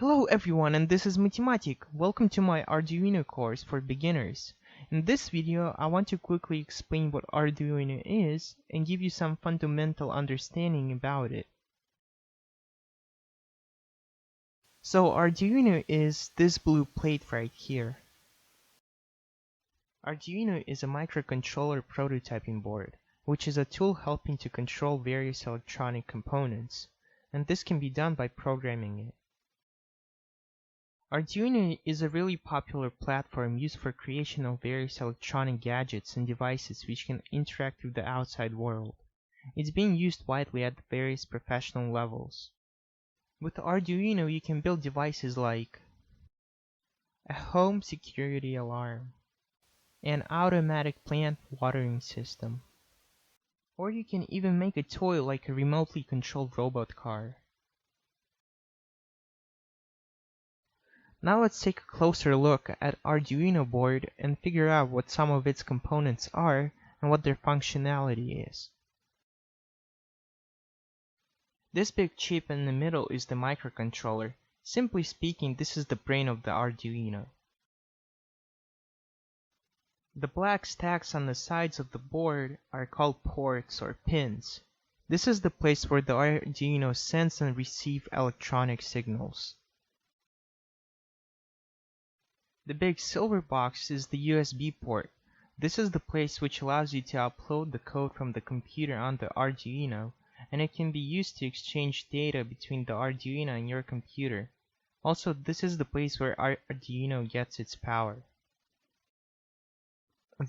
Hello everyone, and this is Mathematic. Welcome to my Arduino course for beginners. In this video, I want to quickly explain what Arduino is and give you some fundamental understanding about it. So Arduino is this blue plate right here. Arduino is a microcontroller prototyping board, which is a tool helping to control various electronic components, and this can be done by programming it. Arduino is a really popular platform used for creation of various electronic gadgets and devices which can interact with the outside world. It's being used widely at various professional levels. With Arduino you can build devices like a home security alarm, an automatic plant watering system, or you can even make a toy like a remotely controlled robot car. Now let's take a closer look at Arduino board and figure out what some of its components are and what their functionality is. This big chip in the middle is the microcontroller. Simply speaking, this is the brain of the Arduino. The black stacks on the sides of the board are called ports or pins. This is the place where the Arduino sends and receives electronic signals. The big silver box is the USB port. This is the place which allows you to upload the code from the computer on the Arduino, and it can be used to exchange data between the Arduino and your computer. Also, this is the place where Arduino gets its power.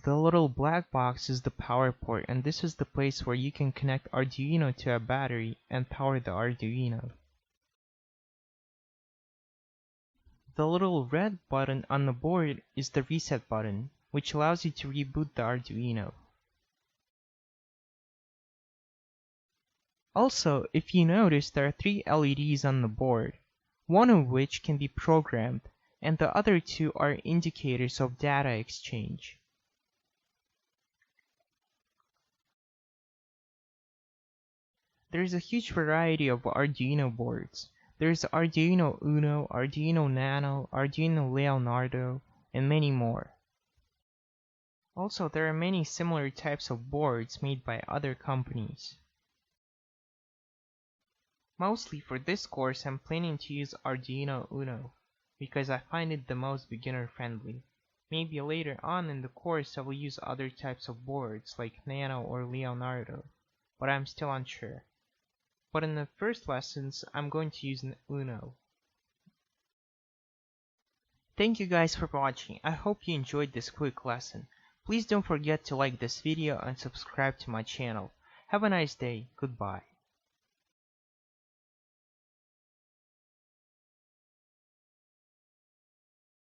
The little black box is the power port, and this is the place where you can connect Arduino to a battery and power the Arduino. The little red button on the board is the reset button, which allows you to reboot the Arduino. Also, if you notice, there are 3 LEDs on the board, one of which can be programmed, and the other 2 are indicators of data exchange. There is a huge variety of Arduino boards. There is Arduino Uno, Arduino Nano, Arduino Leonardo, and many more. Also, there are many similar types of boards made by other companies. Mostly for this course I'm planning to use Arduino Uno, because I find it the most beginner friendly. Maybe later on in the course I will use other types of boards like Nano or Leonardo, but I'm still unsure. But in the first lessons, I'm going to use Uno. Thank you guys for watching. I hope you enjoyed this quick lesson. Please don't forget to like this video and subscribe to my channel. Have a nice day. Goodbye.